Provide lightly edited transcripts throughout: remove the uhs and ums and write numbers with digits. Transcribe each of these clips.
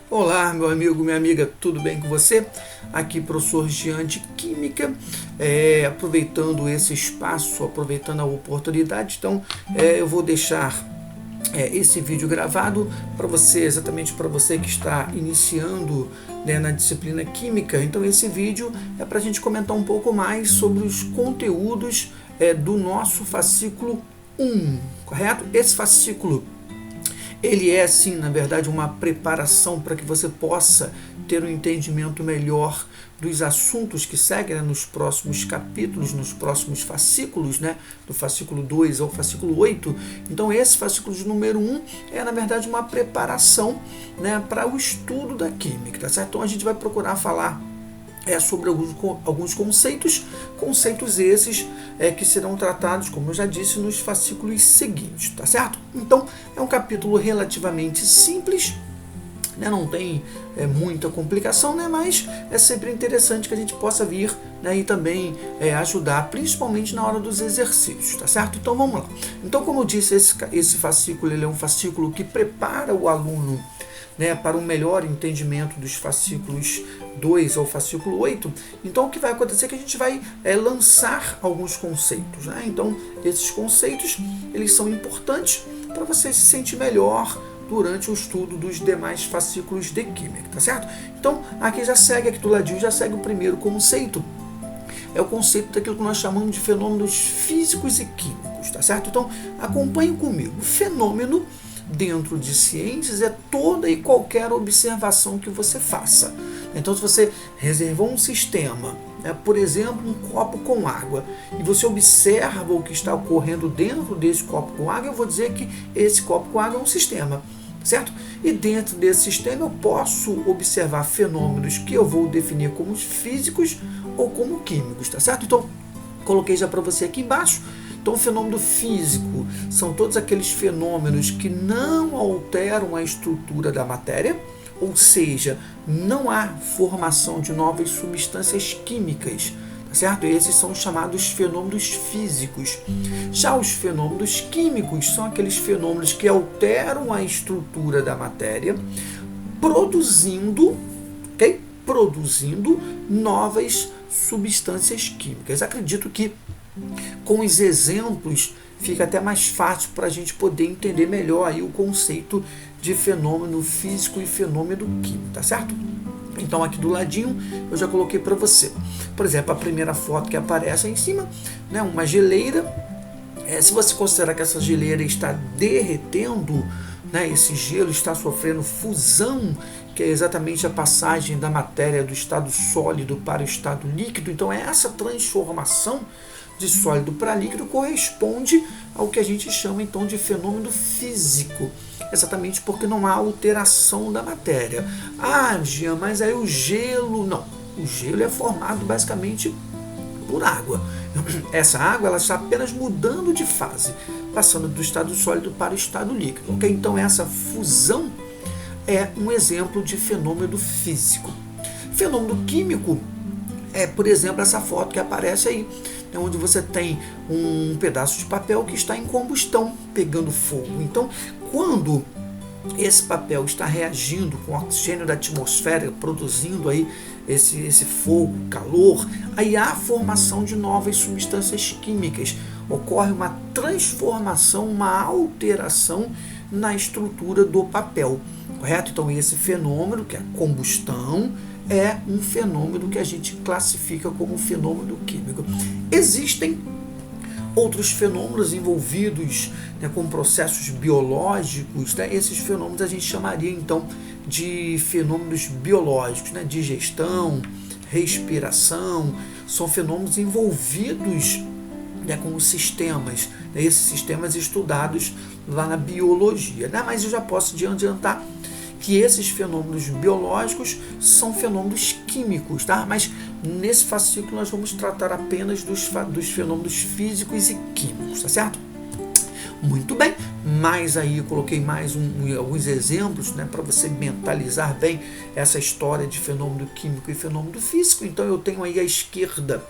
Olá, meu amigo, minha amiga, tudo bem com você? Aqui, professor Jean de Química, aproveitando esse espaço, aproveitando a oportunidade, então eu vou deixar esse vídeo gravado para você, exatamente para você que está iniciando, né, na disciplina Química. Então esse vídeo é para a gente comentar um pouco mais sobre os conteúdos do nosso fascículo 1, correto? Esse fascículo ele é, sim, na verdade, uma preparação para que você possa ter um entendimento melhor dos assuntos que seguem, né, nos próximos capítulos, nos próximos fascículos, né, do fascículo 2 ao fascículo 8. Então, esse fascículo de número 1 é, na verdade, uma preparação, né, para o estudo da química, tá certo? Então, a gente vai procurar falar sobre alguns conceitos esses que serão tratados, como eu já disse, nos fascículos seguintes, tá certo? Então, é um capítulo relativamente simples, né, não tem muita complicação, né, mas é sempre interessante que a gente possa vir, né, e também ajudar, principalmente na hora dos exercícios, tá certo? Então, vamos lá. Então, como eu disse, esse fascículo ele é um fascículo que prepara o aluno, né, para um melhor entendimento dos fascículos 2 ao fascículo 8. Então o que vai acontecer é que a gente vai lançar alguns conceitos, né? Então esses conceitos eles são importantes para você se sentir melhor durante o estudo dos demais fascículos de química, tá certo? Então aqui do ladinho já segue o primeiro conceito. É o conceito daquilo que nós chamamos de fenômenos físicos e químicos, tá certo? Então acompanhe comigo. O fenômeno dentro de ciências é toda e qualquer observação que você faça. Então, se você reservou um sistema, né, por exemplo, um copo com água, e você observa o que está ocorrendo dentro desse copo com água, eu vou dizer que esse copo com água é um sistema, certo? E dentro desse sistema eu posso observar fenômenos que eu vou definir como físicos ou como químicos, tá certo? Então, coloquei já para você aqui embaixo. Então, o fenômeno físico são todos aqueles fenômenos que não alteram a estrutura da matéria, ou seja, não há formação de novas substâncias químicas, tá certo? Esses são os chamados fenômenos físicos. Já os fenômenos químicos são aqueles fenômenos que alteram a estrutura da matéria, produzindo novas substâncias químicas. Acredito que com os exemplos fica até mais fácil para a gente poder entender melhor aí o conceito de fenômeno físico e fenômeno químico, tá certo? Então aqui do ladinho eu já coloquei para você. Por exemplo, a primeira foto que aparece aí em cima, né, uma geleira. Se você considerar que essa geleira está derretendo, né, esse gelo está sofrendo fusão, que é exatamente a passagem da matéria do estado sólido para o estado líquido, então essa transformação de sólido para líquido corresponde ao que a gente chama então de fenômeno físico, exatamente porque não há alteração da matéria. Ah, Jean, mas aí o gelo... Não, o gelo é formado basicamente por água. Essa água ela está apenas mudando de fase, passando do estado sólido para o estado líquido. Okay? Então essa fusão é um exemplo de fenômeno físico. Fenômeno químico é, por exemplo, essa foto que aparece aí, onde você tem um pedaço de papel que está em combustão, pegando fogo. Então, quando esse papel está reagindo com o oxigênio da atmosfera, produzindo aí esse fogo, calor, aí há a formação de novas substâncias químicas. Ocorre uma transformação, uma alteração na estrutura do papel, correto? Então, esse fenômeno, que é a combustão, é um fenômeno que a gente classifica como um fenômeno químico. Existem outros fenômenos envolvidos, né, com processos biológicos, né? Esses fenômenos a gente chamaria então de fenômenos biológicos, né? Digestão, respiração, são fenômenos envolvidos, né, com os sistemas, né? Esses sistemas estudados lá na biologia, né? Mas eu já posso adiantar que esses fenômenos biológicos são fenômenos químicos, tá? Mas nesse fascículo nós vamos tratar apenas dos fenômenos físicos e químicos, tá certo? Muito bem, mas aí eu coloquei alguns exemplos, né, para você mentalizar bem essa história de fenômeno químico e fenômeno físico. Então eu tenho aí à esquerda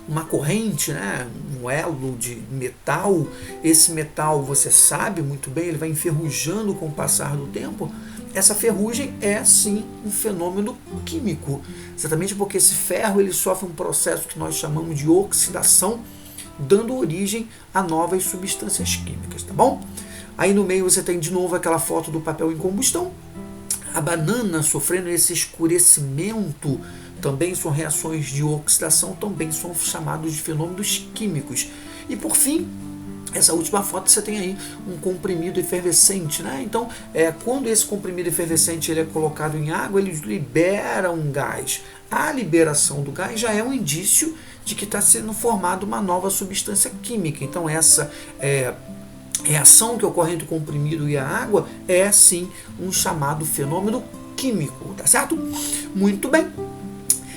uma corrente, né, um elo de metal. Esse metal, você sabe muito bem, ele vai enferrujando com o passar do tempo, essa ferrugem é sim um fenômeno químico, exatamente porque esse ferro ele sofre um processo que nós chamamos de oxidação, dando origem a novas substâncias químicas, tá bom? Aí no meio você tem de novo aquela foto do papel em combustão, a banana sofrendo esse escurecimento, também são reações de oxidação, também são chamados de fenômenos químicos. E por fim, essa última foto você tem aí um comprimido efervescente, né? Então, quando esse comprimido efervescente ele é colocado em água, ele libera um gás. A liberação do gás já é um indício de que está sendo formada uma nova substância química. Então, essa reação que ocorre entre o comprimido e a água é sim um chamado fenômeno químico, tá certo? Muito bem.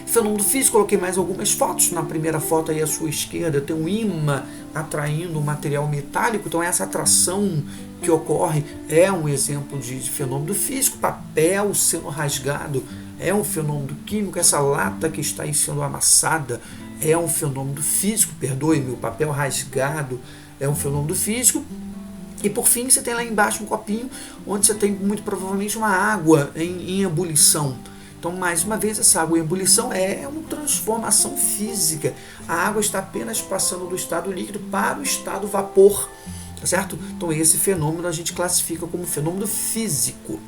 Fenômeno físico, coloquei mais algumas fotos. Na primeira foto aí à sua esquerda tem um ímã atraindo um material metálico, então essa atração que ocorre é um exemplo de fenômeno físico. Papel sendo rasgado é um fenômeno químico. Essa lata que está aí sendo amassada é um fenômeno físico, perdoe-me, o papel rasgado é um fenômeno físico. E por fim você tem lá embaixo um copinho onde você tem muito provavelmente uma água em ebulição. Então, mais uma vez, essa água em ebulição é uma transformação física. A água está apenas passando do estado líquido para o estado vapor, tá certo? Então, esse fenômeno a gente classifica como fenômeno físico.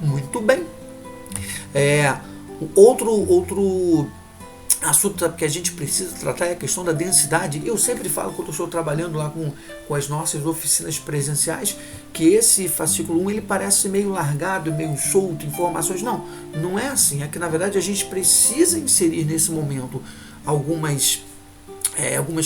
Muito bem. Outro assunto que a gente precisa tratar é a questão da densidade. Eu sempre falo, quando eu estou trabalhando lá com as nossas oficinas presenciais, que esse fascículo 1 ele parece meio largado, meio solto, informações. Não é assim. É que na verdade a gente precisa inserir nesse momento algumas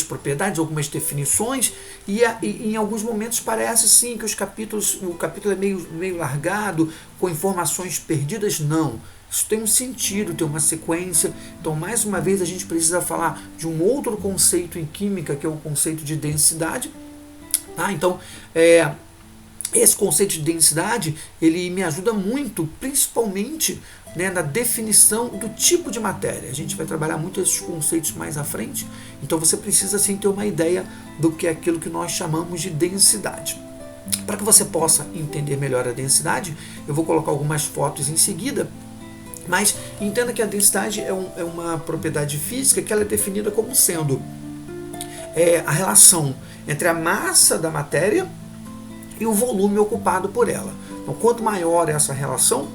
propriedades, algumas definições, e em alguns momentos parece sim que o capítulo é meio largado, com informações perdidas. Não. Isso tem um sentido, tem uma sequência. Então, mais uma vez, a gente precisa falar de um outro conceito em química, que é o conceito de densidade. Tá? Então, esse conceito de densidade, ele me ajuda muito, principalmente na definição do tipo de matéria. A gente vai trabalhar muito esses conceitos mais à frente. Então, você precisa sim ter uma ideia do que é aquilo que nós chamamos de densidade. Para que você possa entender melhor a densidade, eu vou colocar algumas fotos em seguida. Mas entenda que a densidade é uma propriedade física que ela é definida como sendo a relação entre a massa da matéria e o volume ocupado por ela. Então, quanto maior essa relação,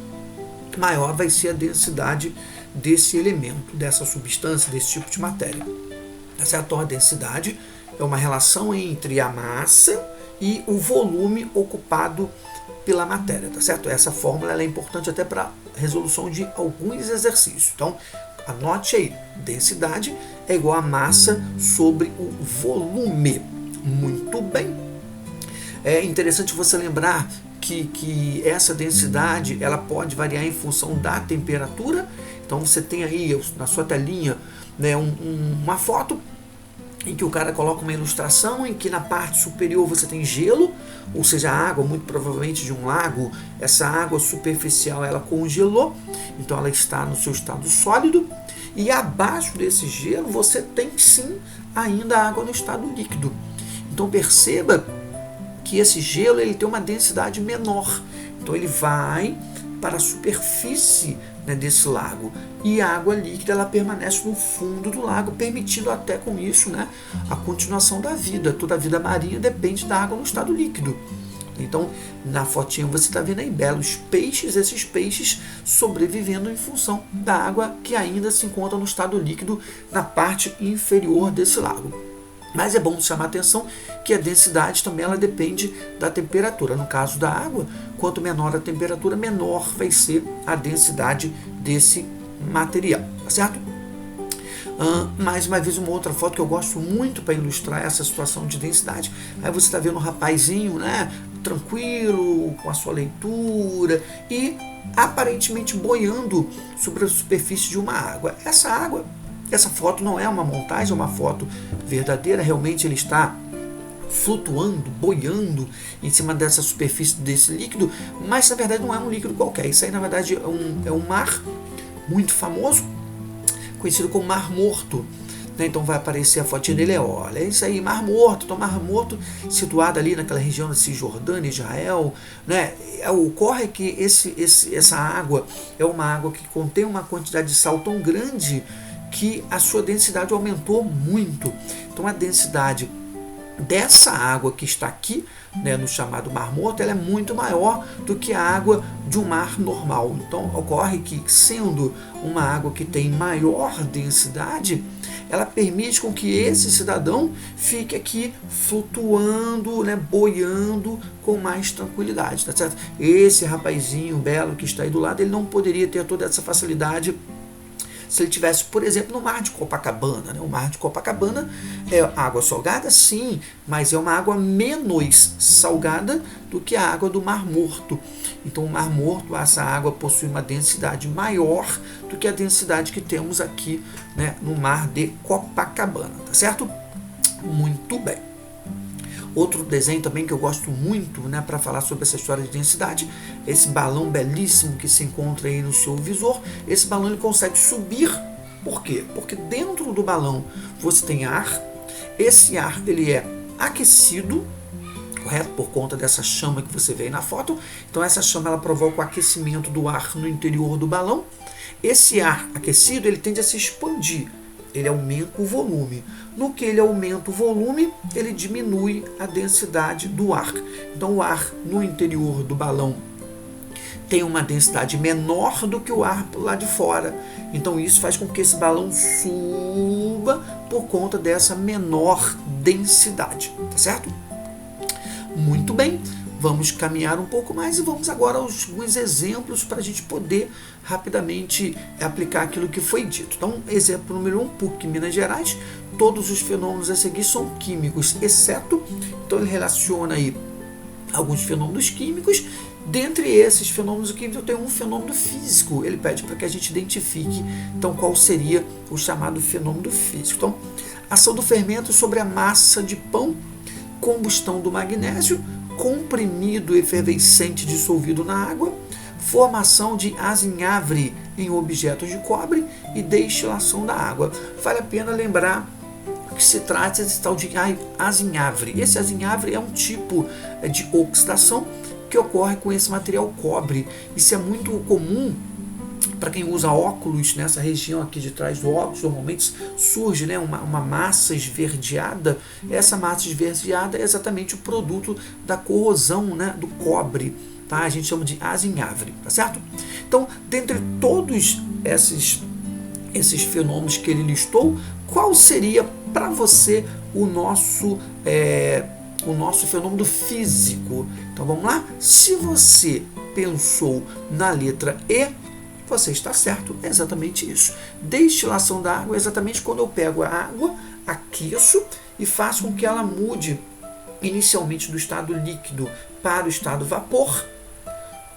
maior vai ser a densidade desse elemento, dessa substância, desse tipo de matéria. Então, a densidade é uma relação entre a massa e o volume ocupado pela matéria, tá certo? Essa fórmula ela é importante até para resolução de alguns exercícios. Então, anote aí, densidade é igual a massa sobre o volume. Muito bem. É interessante você lembrar que essa densidade ela pode variar em função da temperatura. Então, você tem aí na sua telinha uma foto em que o cara coloca uma ilustração em que na parte superior você tem gelo, ou seja, a água, muito provavelmente de um lago. Essa água superficial ela congelou, então ela está no seu estado sólido, e abaixo desse gelo você tem sim ainda água no estado líquido. Então perceba que esse gelo ele tem uma densidade menor, então ele vai para a superfície desse lago, e a água líquida ela permanece no fundo do lago, permitindo até com isso a continuação da vida. Toda a vida marinha depende da água no estado líquido. Então, na fotinha você está vendo aí belos peixes, esses peixes sobrevivendo em função da água que ainda se encontra no estado líquido na parte inferior desse lago. Mas é bom chamar a atenção que a densidade também ela depende da temperatura. No caso da água, quanto menor a temperatura, menor vai ser a densidade desse material, tá certo? Mais uma vez, uma outra foto que eu gosto muito para ilustrar essa situação de densidade. Aí você está vendo um rapazinho, tranquilo, com a sua leitura e aparentemente boiando sobre a superfície de uma água. Essa foto não é uma montagem, é uma foto verdadeira. Realmente ele está flutuando, boiando em cima dessa superfície desse líquido, mas na verdade não é um líquido qualquer. Isso aí na verdade é um mar muito famoso, conhecido como Mar Morto, né? Então vai aparecer a fotinha dele, olha, é isso aí, Mar Morto. Então Mar Morto, situado ali naquela região de Cisjordânia, Israel, né? Ocorre que essa água é uma água que contém uma quantidade de sal tão grande que a sua densidade aumentou muito. Então a densidade dessa água que está aqui, né, no chamado Mar Morto, ela é muito maior do que a água de um mar normal. Então ocorre que, sendo uma água que tem maior densidade, ela permite com que esse cidadão fique aqui flutuando, né, boiando com mais tranquilidade, tá certo? Esse rapazinho belo que está aí do lado, ele não poderia ter toda essa facilidade se ele tivesse, por exemplo, no mar de Copacabana, né? O mar de Copacabana é água salgada, sim, mas é uma água menos salgada do que a água do Mar Morto. Então, o Mar Morto, essa água possui uma densidade maior do que a densidade que temos aqui, né, no mar de Copacabana, tá certo? Muito bem. Outro desenho também que eu gosto muito, né, para falar sobre essa história de densidade, esse balão belíssimo que se encontra aí no seu visor. Esse balão ele consegue subir. Por quê? Porque dentro do balão você tem ar. Esse ar ele é aquecido, correto? Por conta dessa chama que você vê aí na foto. Então essa chama ela provoca o aquecimento do ar no interior do balão. Esse ar aquecido ele tende a se expandir. Ele aumenta o volume. No que ele aumenta o volume, ele diminui a densidade do ar. Então o ar no interior do balão tem uma densidade menor do que o ar lá de fora. Então isso faz com que esse balão suba por conta dessa menor densidade, tá certo? Muito bem. Vamos caminhar um pouco mais e vamos agora aos alguns exemplos para a gente poder rapidamente aplicar aquilo que foi dito. Então, exemplo número 1, PUC Minas Gerais, todos os fenômenos a seguir são químicos, exceto, então ele relaciona aí alguns fenômenos químicos. Dentre esses fenômenos químicos, eu tenho um fenômeno físico. Ele pede para que a gente identifique, então, qual seria o chamado fenômeno físico. Então, ação do fermento sobre a massa de pão, combustão do magnésio, comprimido efervescente dissolvido na água, formação de azinhavre em objetos de cobre e destilação da água. Vale a pena lembrar que se trata desse tal de azinhavre. Esse azinhavre é um tipo de oxidação que ocorre com esse material cobre. Isso é muito comum para quem usa óculos. Nessa região aqui de trás do óculos normalmente surge, né, uma massa esverdeada. Essa massa esverdeada é exatamente o produto da corrosão, né, do cobre, tá? A gente chama de azinhavre, tá certo? Então, dentre todos esses fenômenos que ele listou, qual seria para você o nosso fenômeno físico? Então vamos lá? Se você pensou na letra E, você está certo, é exatamente isso. Destilação da água é exatamente quando eu pego a água, aqueço e faço com que ela mude inicialmente do estado líquido para o estado vapor,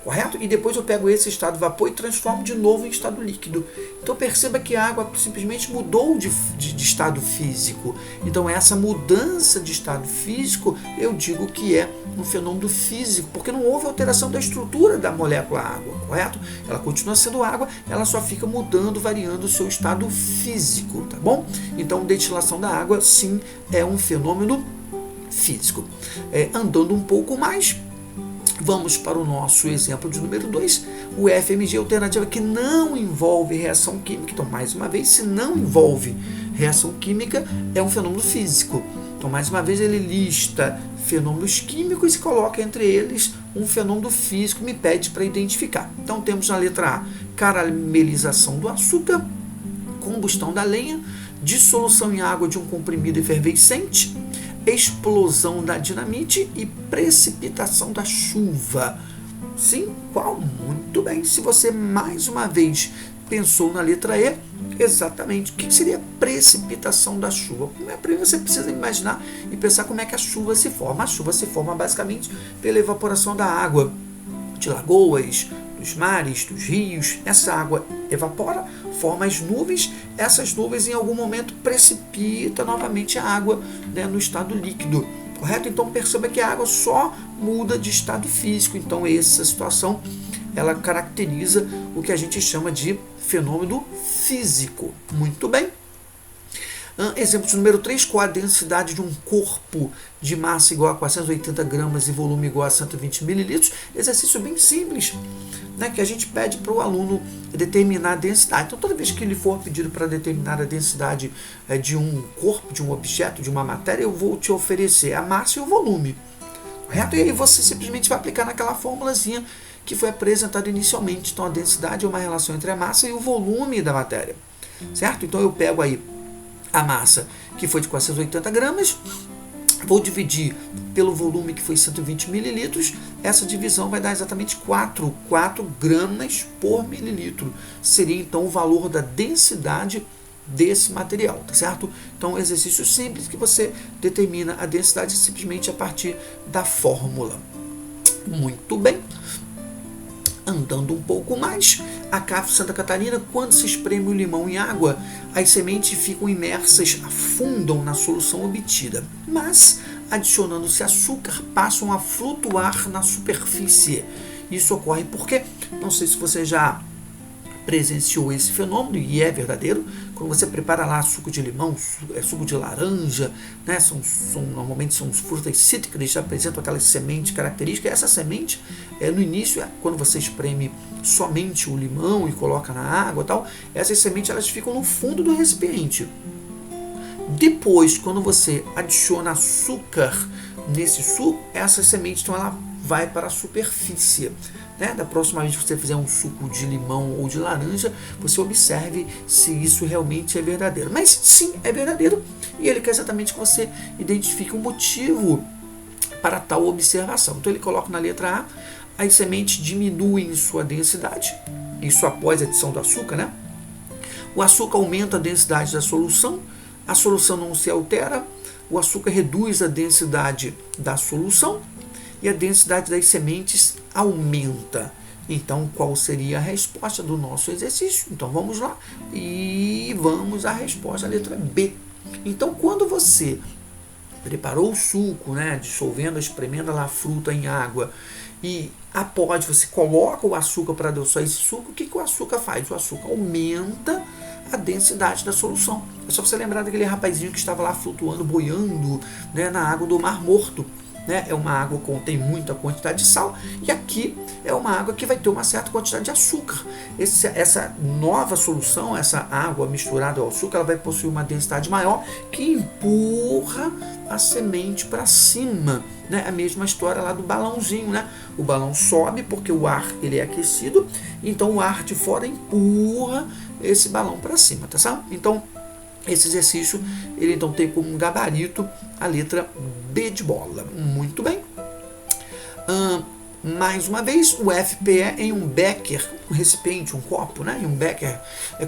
correto? E depois eu pego esse estado vapor e transformo de novo em estado líquido. Então perceba que a água simplesmente mudou de estado físico. Então essa mudança de estado físico, eu digo que é um fenômeno físico, porque não houve alteração da estrutura da molécula água, correto? Ela continua sendo água, ela só fica mudando, variando o seu estado físico, tá bom? Então destilação da água, sim, é um fenômeno físico. Andando um pouco mais, vamos para o nosso exemplo de número 2, o FMG, alternativa que não envolve reação química. Então, mais uma vez, se não envolve reação química, é um fenômeno físico. Então, mais uma vez, ele lista fenômenos químicos e coloca entre eles um fenômeno físico, me pede para identificar. Então, temos na letra A, caramelização do açúcar, combustão da lenha, dissolução em água de um comprimido efervescente, explosão da dinamite e precipitação da chuva. Sim, qual? Muito bem. Se você mais uma vez pensou na letra E, exatamente. O que seria precipitação da chuva? Primeiro você precisa imaginar e pensar como é que a chuva se forma. A chuva se forma basicamente pela evaporação da água de lagoas, dos mares, dos rios. Essa água evapora, forma as nuvens. Essas nuvens em algum momento precipitam novamente a água, né, no estado líquido, correto? Então perceba que a água só muda de estado físico. Então essa situação ela caracteriza o que a gente chama de fenômeno físico. Muito bem. Exemplo de número 3, qual a densidade de um corpo de massa igual a 480 gramas e volume igual a 120 mililitros? Exercício bem simples, né, que a gente pede para o aluno determinar a densidade. Então, toda vez que ele for pedido para determinar a densidade de um corpo, de um objeto, de uma matéria, eu vou te oferecer a massa e o volume. Correto? E aí você simplesmente vai aplicar naquela formulazinha que foi apresentada inicialmente. Então, a densidade é uma relação entre a massa e o volume da matéria. Certo? Então, eu pego aí a massa, que foi de 480 gramas, vou dividir pelo volume, que foi 120 mililitros, essa divisão vai dar exatamente 4 gramas por mililitro. Seria então o valor da densidade desse material, tá certo? Então, exercício simples que você determina a densidade simplesmente a partir da fórmula. Muito bem. Andando um pouco mais, a CAF Santa Catarina, quando se espreme o limão em água, as sementes ficam imersas, afundam na solução obtida, mas, adicionando-se açúcar, passam a flutuar na superfície. Isso ocorre porque, não sei se você já presenciou esse fenômeno, e é verdadeiro, quando você prepara lá suco de limão, suco de laranja, né, normalmente são frutas cítricas, já apresentam aquela semente característica. Essa semente, no início, quando você espreme somente o limão e coloca na água e tal, essas sementes elas ficam no fundo do recipiente. Depois, quando você adiciona açúcar nesse suco, essas sementes então, ela vai para a superfície. Né? Da próxima vez que você fizer um suco de limão ou de laranja, você observe se isso realmente é verdadeiro. Mas sim, é verdadeiro, e ele quer exatamente que você identifique um motivo para tal observação. Então ele coloca na letra A, as sementes diminuem sua densidade, isso após a adição do açúcar, né? O açúcar aumenta a densidade da solução, a solução não se altera, o açúcar reduz a densidade da solução, e a densidade das sementes aumenta. Então, qual seria a resposta do nosso exercício? Então, vamos lá e vamos à resposta, a letra B. Então, quando você preparou o suco, né, dissolvendo, espremendo lá a fruta em água, e após você coloca o açúcar para adoçar esse suco, o que o açúcar faz? O açúcar aumenta a densidade da solução. É só você lembrar daquele rapazinho que estava lá flutuando, boiando, né, na água do Mar Morto. Né? É uma água que contém muita quantidade de sal, e aqui é uma água que vai ter uma certa quantidade de açúcar. Essa nova solução, essa água misturada ao açúcar, ela vai possuir uma densidade maior que empurra a semente para cima. Né? A mesma história lá do balãozinho. Né? O balão sobe porque o ar ele é aquecido, então o ar de fora empurra esse balão para cima. Tá certo? Então, esse exercício, ele então tem como gabarito a letra B de bola. Muito bem. Mais uma vez, o FPE em um becker, um recipiente, um copo, né? Em um becker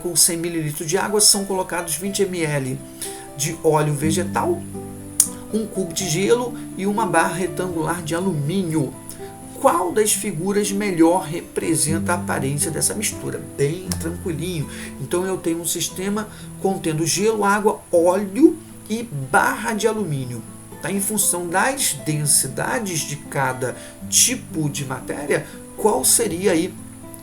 com 100 ml de água, são colocados 20 ml de óleo vegetal, um cubo de gelo e uma barra retangular de alumínio. Qual das figuras melhor representa a aparência dessa mistura? Bem tranquilinho. Então eu tenho um sistema contendo gelo, água, óleo e barra de alumínio. Tá? Em função das densidades de cada tipo de matéria, qual seria aí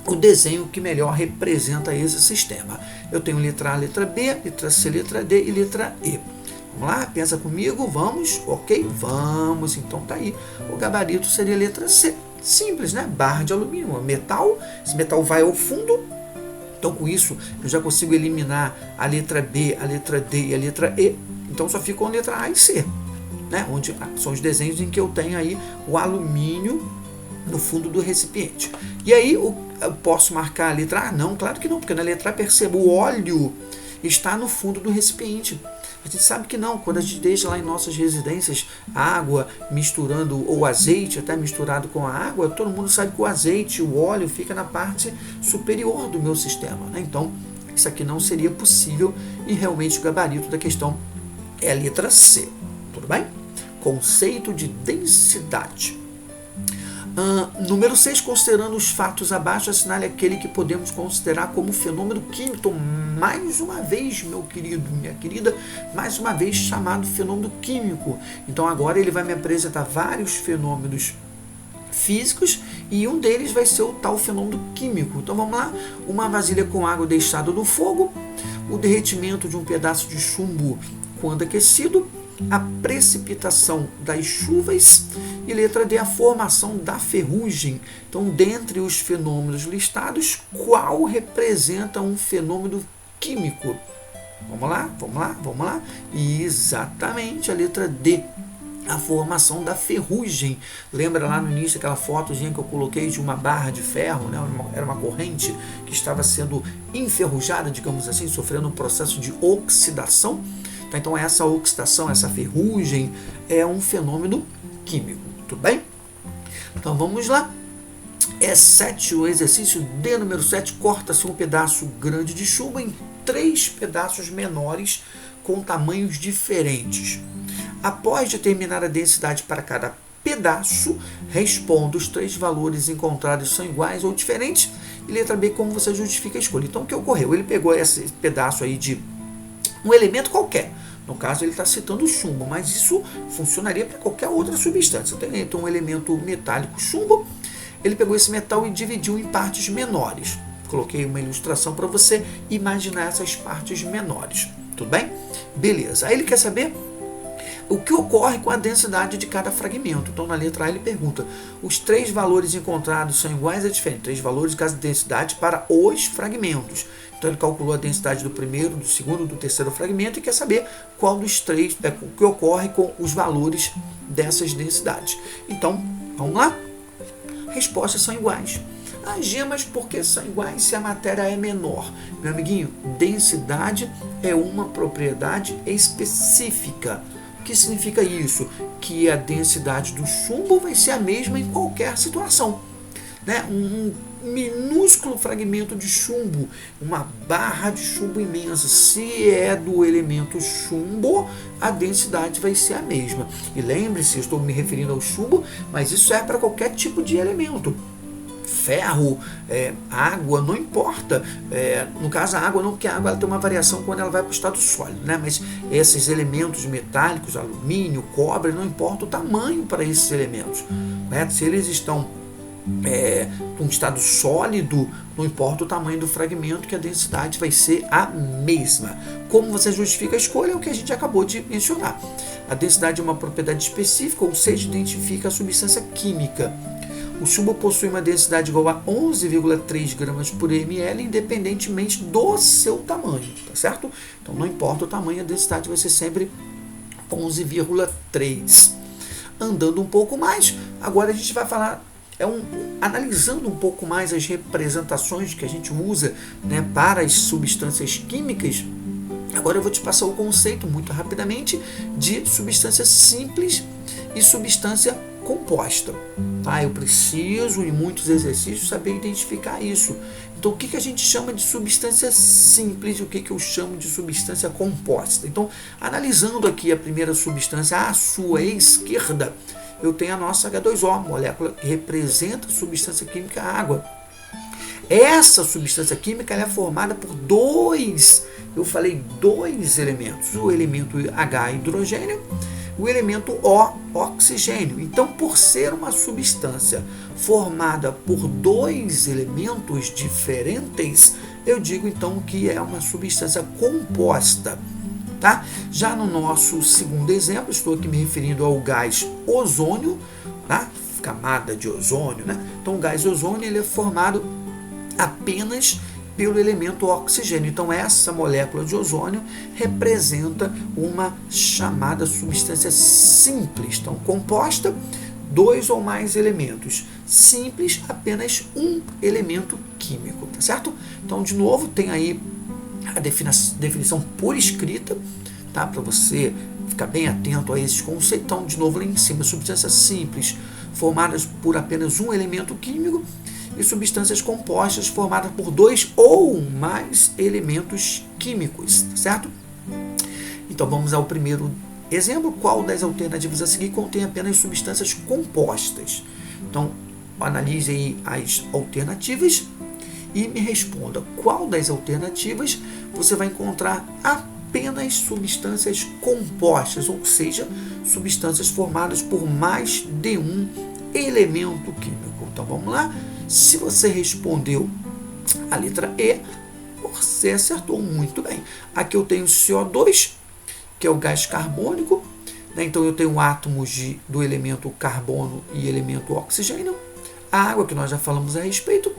o desenho que melhor representa esse sistema? Eu tenho letra A, letra B, letra C, letra D e letra E. Vamos lá? Pensa comigo, vamos? Ok? Vamos, então tá aí. O gabarito seria a letra C. Simples, né? Barra de alumínio, metal. Esse metal vai ao fundo. Então, com isso, eu já consigo eliminar a letra B, a letra D e a letra E. Então, só ficam a letra A e C, né? Onde são os desenhos em que eu tenho aí o alumínio no fundo do recipiente. E aí, eu posso marcar a letra A? Não, claro que não, porque na letra A, perceba, o óleo está no fundo do recipiente. A gente sabe que não, quando a gente deixa lá em nossas residências água misturando, ou azeite até misturado com a água, todo mundo sabe que o azeite, o óleo fica na parte superior do meu sistema. Né? Então, isso aqui não seria possível, e realmente o gabarito da questão é a letra C. Tudo bem? Conceito de densidade. Número 6, considerando os fatos abaixo, assinale aquele que podemos considerar como fenômeno químico. Então, mais uma vez, meu querido, minha querida, mais uma vez chamado fenômeno químico. Então, agora ele vai me apresentar vários fenômenos físicos E um deles vai ser o tal fenômeno químico. Então vamos lá, uma vasilha com água deixada no fogo, o derretimento de um pedaço de chumbo quando aquecido, a precipitação das chuvas e letra D, a formação da ferrugem. Então, dentre os fenômenos listados, qual representa um fenômeno químico? Vamos lá. Exatamente, a letra D, a formação da ferrugem. Lembra lá no início aquela fotozinha que eu coloquei de uma barra de ferro, né? Era uma corrente que estava sendo enferrujada, digamos assim, sofrendo um processo de oxidação. Então essa oxidação, essa ferrugem é um fenômeno químico, tudo bem? Então vamos lá. O exercício D número 7, corta-se um pedaço grande de chumbo em 3 pedaços menores com tamanhos diferentes. Após determinar a densidade para cada pedaço, responda: os 3 valores encontrados são iguais ou diferentes? E letra B, como você justifica a escolha? Então o que ocorreu? Ele pegou esse pedaço aí de um elemento qualquer. No caso, ele está citando o chumbo, mas isso funcionaria para qualquer outra substância. Então, um elemento metálico, chumbo, ele pegou esse metal e dividiu em partes menores. Coloquei uma ilustração para você imaginar essas partes menores. Tudo bem? Beleza. Aí ele quer saber o que ocorre com a densidade de cada fragmento. Então, na letra A, ele pergunta: os 3 valores encontrados são iguais ou diferentes? 3 valores de cada densidade para os fragmentos. Então, ele calculou a densidade do primeiro, do segundo, do terceiro fragmento e quer saber qual dos 3, o que ocorre com os valores dessas densidades. Então, vamos lá? Respostas são iguais. Mas por que são iguais se a matéria é menor? Meu amiguinho, densidade é uma propriedade específica. O que significa isso? Que a densidade do chumbo vai ser a mesma em qualquer situação. Né? Um minúsculo fragmento de chumbo, uma barra de chumbo imensa, se é do elemento chumbo, a densidade vai ser a mesma. E lembre-se, eu estou me referindo ao chumbo, mas isso é para qualquer tipo de elemento. Ferro, água, não importa. No caso, a água não, porque a água ela tem uma variação quando ela vai para o estado sólido, né? Mas esses elementos metálicos, alumínio, cobre, não importa o tamanho para esses elementos. Correto? Se eles estão um estado sólido, não importa o tamanho do fragmento, que a densidade vai ser a mesma. Como você justifica a escolha? É o que a gente acabou de mencionar. A densidade é uma propriedade específica, ou seja, identifica a substância química. O chumbo possui uma densidade igual a 11,3 gramas por ml, independentemente do seu tamanho, tá certo? Então não importa o tamanho, a densidade vai ser sempre 11,3. Andando um pouco mais, agora a gente vai falar analisando um pouco mais as representações que a gente usa, né, para as substâncias químicas. Agora eu vou te passar o conceito muito rapidamente de substância simples e substância composta. Tá? Eu preciso, em muitos exercícios, saber identificar isso. Então, o que a gente chama de substância simples e o que eu chamo de substância composta? Então, analisando aqui a primeira substância à sua esquerda, eu tenho a nossa H2O, molécula que representa a substância química água. Essa substância química ela é formada por dois elementos, o elemento H, hidrogênio, o elemento O, oxigênio. Então, por ser uma substância formada por 2 elementos diferentes, eu digo então que é uma substância composta. Tá? Já no nosso segundo exemplo, estou aqui me referindo ao gás ozônio, tá? Camada de ozônio, né? Então o gás ozônio ele é formado apenas pelo elemento oxigênio. Então essa molécula de ozônio representa uma chamada substância simples. Então composta, 2 ou mais elementos. Simples, apenas um elemento químico, tá certo? Então de novo tem aí a definição por escrita, tá? Para você ficar bem atento a esses conceitos. Então, de novo, lá em cima, substâncias simples formadas por apenas um elemento químico e substâncias compostas formadas por 2 ou mais elementos químicos, tá certo? Então, vamos ao primeiro exemplo. Qual das alternativas a seguir contém apenas substâncias compostas? Então, analise aí as alternativas e me responda qual das alternativas você vai encontrar apenas substâncias compostas, ou seja, substâncias formadas por mais de um elemento químico. Então vamos lá. Se você respondeu a letra E, você acertou muito bem. Aqui eu tenho CO2, que é o gás carbônico, né? Então eu tenho átomos do elemento carbono e elemento oxigênio. A água, que nós já falamos a respeito.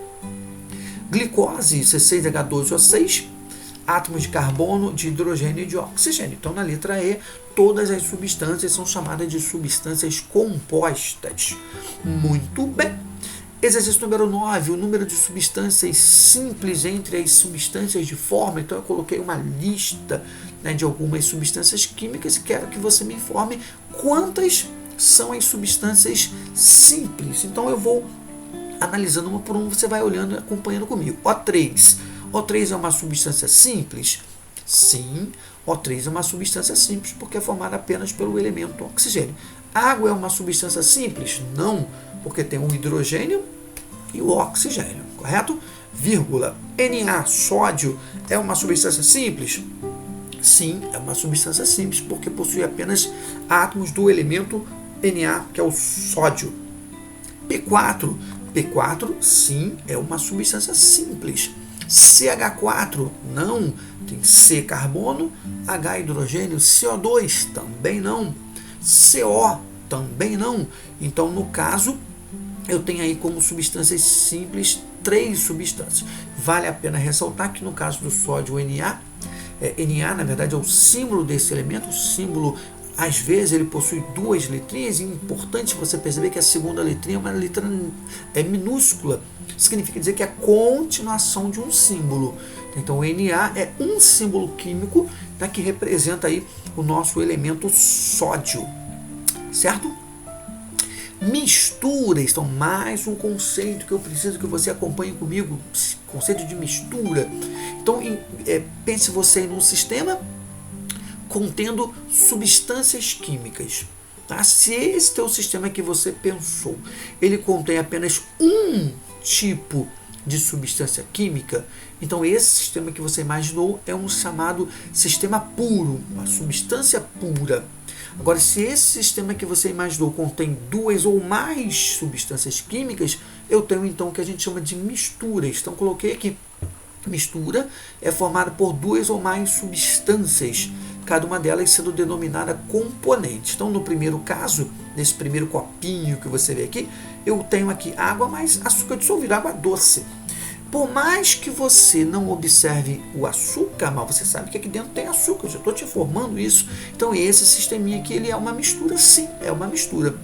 Glicose, C6H12O6, átomos de carbono, de hidrogênio e de oxigênio. Então, na letra E, todas as substâncias são chamadas de substâncias compostas. Muito bem. Exercício número 9, o número de substâncias simples entre as substâncias de fórmula. Então, eu coloquei uma lista, né, de algumas substâncias químicas e quero que você me informe quantas são as substâncias simples. Então, eu vou analisando uma por uma, você vai olhando e acompanhando comigo. O3. O3 é uma substância simples? Sim, O3 é uma substância simples porque é formada apenas pelo elemento oxigênio. Água é uma substância simples? Não, porque tem o hidrogênio e o oxigênio, correto? Vírgula. Na, sódio, é uma substância simples? Sim, é uma substância simples porque possui apenas átomos do elemento Na, que é o sódio. P4. P4, sim, é uma substância simples. CH4, não, tem C, carbono, H, hidrogênio, CO2, também não, CO, também não. Então, no caso, eu tenho aí como substâncias simples 3 substâncias. Vale a pena ressaltar que no caso do sódio, Na, na verdade é o símbolo desse elemento, o símbolo, às vezes ele possui 2 letrinhas, e é importante você perceber que a segunda letrinha é uma letra minúscula. Significa dizer que é a continuação de um símbolo. Então, o Na é um símbolo químico, tá, que representa aí o nosso elemento sódio. Certo? Misturas. Então, mais um conceito que eu preciso que você acompanhe comigo. Conceito de mistura. Então, pense você em um sistema contendo substâncias químicas. Tá? Se esse teu sistema que você pensou, ele contém apenas um tipo de substância química, então esse sistema que você imaginou é um chamado sistema puro, uma substância pura. Agora, se esse sistema que você imaginou contém 2 ou mais substâncias químicas, eu tenho então o que a gente chama de misturas. Então, coloquei aqui, mistura é formada por 2 ou mais substâncias, cada uma delas sendo denominada componente. Então, no primeiro caso, nesse primeiro copinho que você vê aqui, eu tenho aqui água mais açúcar dissolvido, água doce. Por mais que você não observe o açúcar, mas você sabe que aqui dentro tem açúcar, eu já estou te informando isso. Então, esse sisteminha aqui, ele é uma mistura, sim, é uma mistura.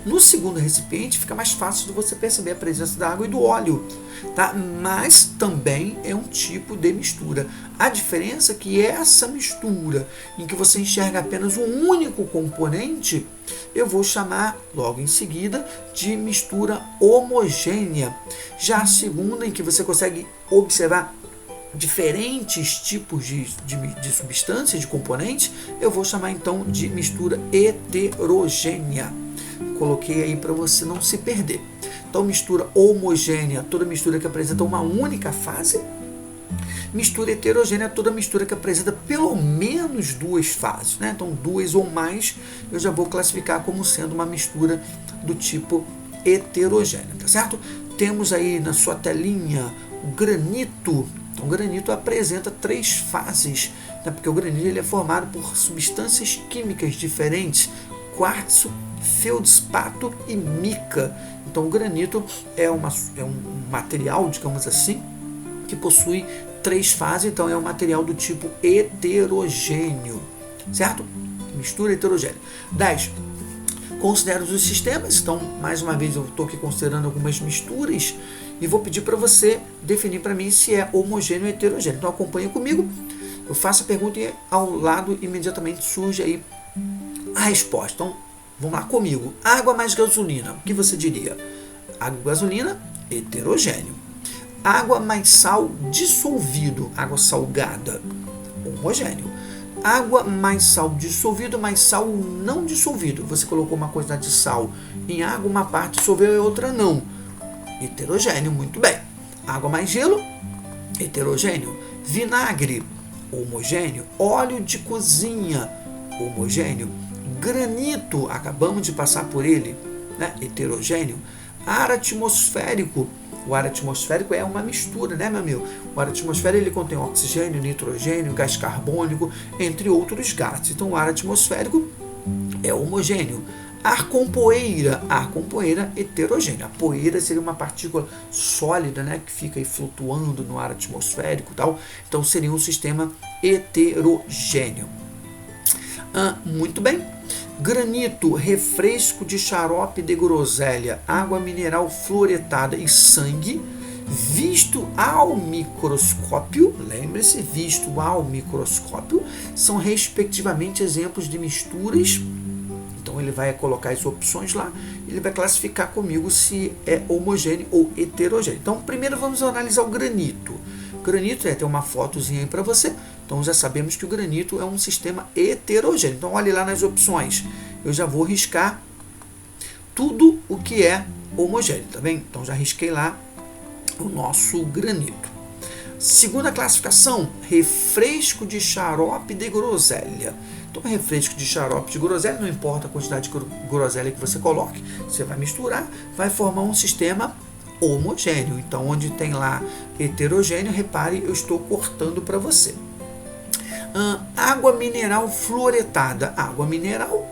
No segundo recipiente fica mais fácil de você perceber a presença da água e do óleo, tá? Mas também é um tipo de mistura. A diferença é que essa mistura, em que você enxerga apenas um único componente, eu vou chamar logo em seguida de mistura homogênea. Já a segunda, em que você consegue observar diferentes tipos de substâncias, de componentes, eu vou chamar então de mistura heterogênea. Coloquei aí para você não se perder. Então, mistura homogênea, toda mistura que apresenta uma única fase. Mistura heterogênea, toda mistura que apresenta pelo menos 2 fases, né? Então, 2 ou mais eu já vou classificar como sendo uma mistura do tipo heterogênea, tá certo? Temos aí na sua telinha o granito. Então, o granito apresenta 3 fases, né? Porque o granito ele é formado por substâncias químicas diferentes: quartzo, feldspato e mica. Então, o granito é um material, digamos assim, que possui 3 fases, então é um material do tipo heterogêneo, certo? Mistura heterogênea. 10. Considera os sistemas. Então, mais uma vez, eu estou aqui considerando algumas misturas e vou pedir para você definir para mim se é homogêneo ou heterogêneo. Então, acompanha comigo, eu faço a pergunta e ao lado imediatamente surge aí a resposta. Então, vamos lá comigo. Água mais gasolina, o que você diria? Água e gasolina, heterogêneo. Água mais sal dissolvido, água salgada, homogêneo. Água mais sal dissolvido, mais sal não dissolvido. Você colocou uma quantidade de sal em água, uma parte dissolveu e outra não. Heterogêneo, muito bem. Água mais gelo, heterogêneo. Vinagre, homogêneo. Óleo de cozinha, homogêneo. Granito, acabamos de passar por ele, né? Heterogêneo. ar atmosférico. O ar atmosférico é uma mistura, né, meu amigo? O ar atmosférico ele contém oxigênio, nitrogênio, gás carbônico, entre outros gases. Então, o ar atmosférico é homogêneo. Ar com poeira heterogêneo. A poeira seria uma partícula sólida, né, que fica aí flutuando no ar atmosférico e tal. Então seria um sistema heterogêneo. Muito bem. Granito, refresco de xarope de groselha, água mineral fluoretada e sangue, visto ao microscópio, lembre-se, visto ao microscópio, são respectivamente exemplos de misturas. Então ele vai colocar as opções lá, ele vai classificar comigo se é homogêneo ou heterogêneo. Então primeiro vamos analisar o granito. Granito tem uma fotozinha aí para você. Então já sabemos que o granito é um sistema heterogêneo. Então olhe lá nas opções. Eu já vou riscar tudo o que é homogêneo, tá bem? Então já risquei lá o nosso granito. Segunda classificação, refresco de xarope de groselha. Então, refresco de xarope de groselha, não importa a quantidade de groselha que você coloque, você vai misturar, vai formar um sistema homogêneo. Então, onde tem lá heterogêneo, repare, eu estou cortando para você. Água mineral fluoretada. Água mineral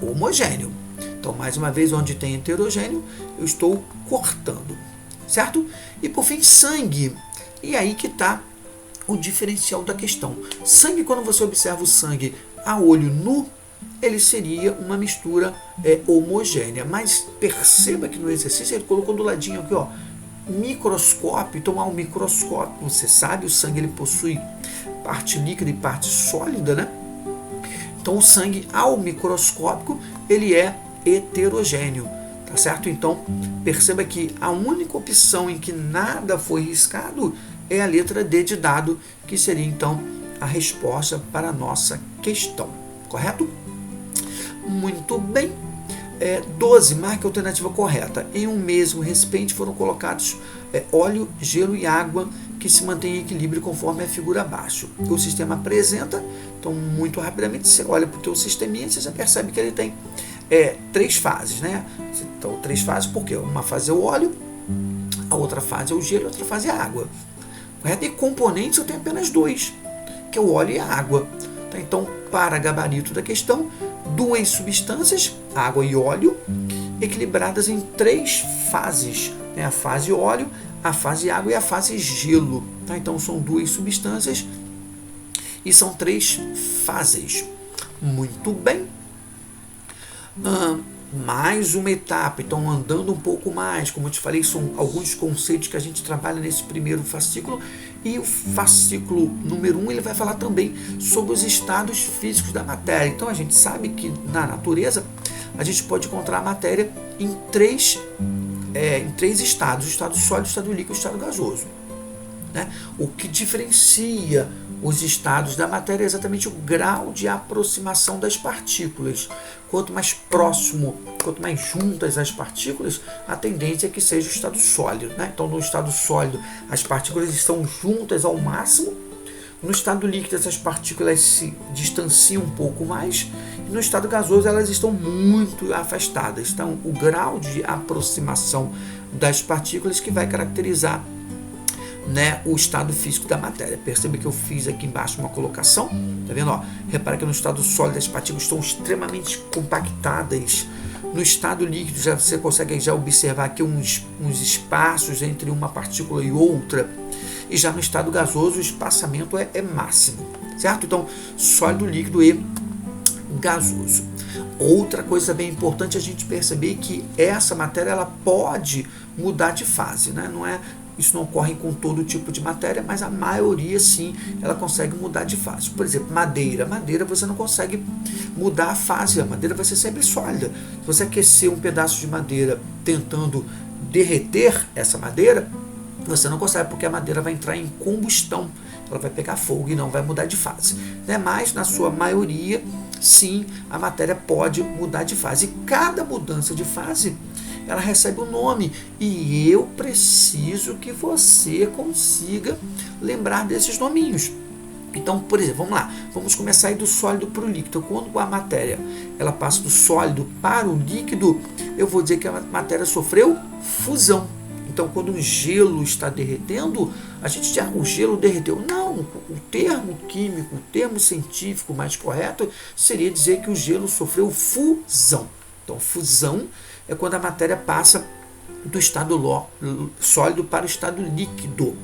homogêneo. Então, mais uma vez, onde tem heterogêneo, eu estou cortando. Certo? E, por fim, sangue. E aí que está o diferencial da questão. Sangue, quando você observa o sangue a olho nu, ele seria uma mistura homogênea. Mas perceba que no exercício ele colocou do ladinho aqui, ó, microscópio. Então, ao microscópio, você sabe, o sangue ele possui parte líquida e parte sólida, né? Então, o sangue ao microscópico, ele é heterogêneo, tá certo? Então, perceba que a única opção em que nada foi riscado é a letra D de dado, que seria, então, a resposta para a nossa questão, correto? Muito bem. 12, marque a alternativa correta. Em um mesmo recipiente foram colocados óleo, gelo e água que se mantém em equilíbrio conforme a figura abaixo. O sistema apresenta, então muito rapidamente você olha para o teu sisteminha e você já percebe que ele tem 3 fases, né? Então 3 fases porque uma fase é o óleo, a outra fase é o gelo e a outra fase é a água. Correto? E componentes eu tenho apenas 2, que é o óleo e a água. Tá? Então, para gabarito da questão, 2 substâncias, água e óleo, equilibradas em 3 fases, né? A fase óleo, a fase água e a fase gelo. Tá? Então, são 2 substâncias e são 3 fases. Muito bem. Mais uma etapa, então andando um pouco mais, como eu te falei, são alguns conceitos que a gente trabalha nesse primeiro fascículo, e o fascículo número 1 ele vai falar também sobre os estados físicos da matéria. Então a gente sabe que na natureza a gente pode encontrar a matéria em três estados: o estado sólido, o estado líquido e o estado gasoso, né? O que diferencia os estados da matéria é exatamente o grau de aproximação das partículas. Quanto mais próximo, quanto mais juntas as partículas, a tendência é que seja o estado sólido, né? Então, no estado sólido, as partículas estão juntas ao máximo. No estado líquido, essas partículas se distanciam um pouco mais. E no estado gasoso, elas estão muito afastadas. Então, o grau de aproximação das partículas que vai caracterizar, né, o estado físico da matéria. Perceba que eu fiz aqui embaixo uma colocação, tá vendo? Ó, repara que no estado sólido as partículas estão extremamente compactadas. No estado líquido você consegue já observar aqui uns espaços entre uma partícula e outra, e já no estado gasoso o espaçamento é máximo, certo? Então, sólido, líquido e gasoso. Outra coisa bem importante a gente perceber que essa matéria ela pode mudar de fase, né? Isso não ocorre com todo tipo de matéria, mas a maioria sim, ela consegue mudar de fase. Por exemplo, madeira você não consegue mudar a fase, a madeira vai ser sempre sólida. Se você aquecer um pedaço de madeira tentando derreter essa madeira, você não consegue, porque a madeira vai entrar em combustão, ela vai pegar fogo e não vai mudar de fase, né? Mas na sua maioria, sim, a matéria pode mudar de fase. E cada mudança de fase ela recebe um nome, e eu preciso que você consiga lembrar desses nominhos. Então, por exemplo, vamos lá, vamos começar aí do sólido para o líquido. Quando a matéria ela passa do sólido para o líquido, eu vou dizer que a matéria sofreu fusão. Então, quando o gelo está derretendo, a gente diz, o gelo derreteu. Não, o termo químico, o termo científico mais correto seria dizer que o gelo sofreu fusão. Então, fusão é quando a matéria passa do estado sólido para o estado líquido,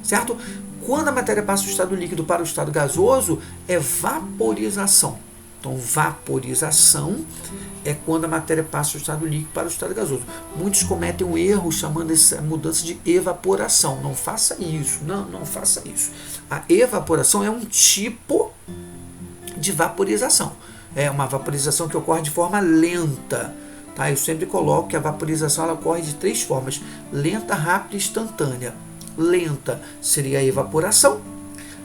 certo? Quando a matéria passa do estado líquido para o estado gasoso, é vaporização. Então, vaporização é quando a matéria passa do estado líquido para o estado gasoso. Muitos cometem um erro chamando essa mudança de evaporação. Não faça isso, não faça isso. A evaporação é um tipo de vaporização. É uma vaporização que ocorre de forma lenta. Tá? Eu sempre coloco que a vaporização ela ocorre de 3 formas: lenta, rápida e instantânea. Lenta seria a evaporação.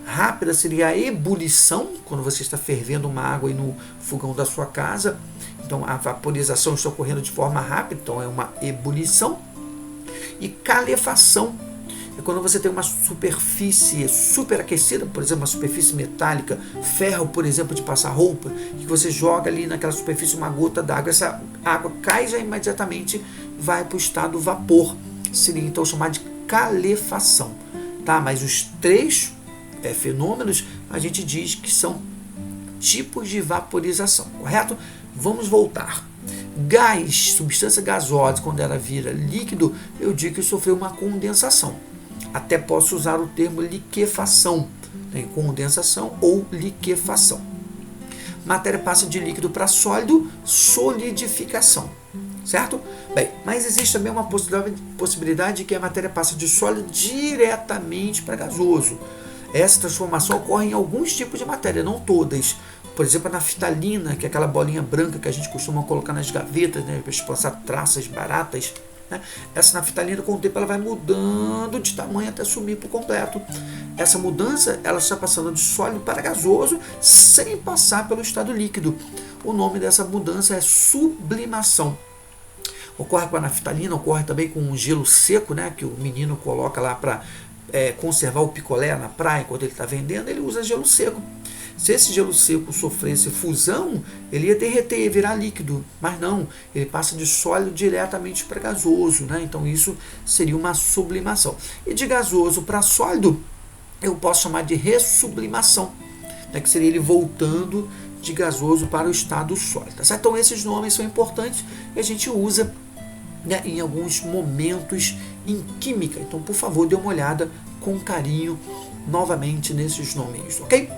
Rápida seria a ebulição, quando você está fervendo uma água aí no fogão da sua casa. Então a vaporização está ocorrendo de forma rápida, então é uma ebulição. E calefação é quando você tem uma superfície superaquecida, por exemplo, uma superfície metálica, ferro, por exemplo, de passar roupa, que você joga ali naquela superfície uma gota d'água, essa água cai e já imediatamente vai para o estado vapor. Seria então chamado de calefação. Tá? Mas os 3 fenômenos a gente diz que são tipos de vaporização, correto? Vamos voltar. Gás, substância gasosa, quando ela vira líquido, eu digo que sofreu uma condensação. Até posso usar o termo liquefação, né? Condensação ou liquefação. Matéria passa de líquido para sólido, solidificação, certo? Bem, mas existe também uma possibilidade de que a matéria passe de sólido diretamente para gasoso. Essa transformação ocorre em alguns tipos de matéria, não todas. Por exemplo, a naftalina, que é aquela bolinha branca que a gente costuma colocar nas gavetas, né, para expulsar traças baratas. Né? Essa naftalina, com o tempo, ela vai mudando de tamanho até sumir por completo. Essa mudança, ela está passando de sólido para gasoso sem passar pelo estado líquido. O nome dessa mudança é sublimação. Ocorre com a naftalina, ocorre também com o gelo seco, né, que o menino coloca lá para conservar o picolé na praia, quando ele está vendendo, ele usa gelo seco. Se esse gelo seco sofresse fusão, ele ia derreter, ia virar líquido, mas não, ele passa de sólido diretamente para gasoso, né? Então isso seria uma sublimação. E de gasoso para sólido, eu posso chamar de ressublimação, né? Que seria ele voltando de gasoso para o estado sólido. Tá certo? Então esses nomes são importantes e a gente usa, né, em alguns momentos em química. Então, por favor, dê uma olhada com carinho novamente nesses nomes, ok?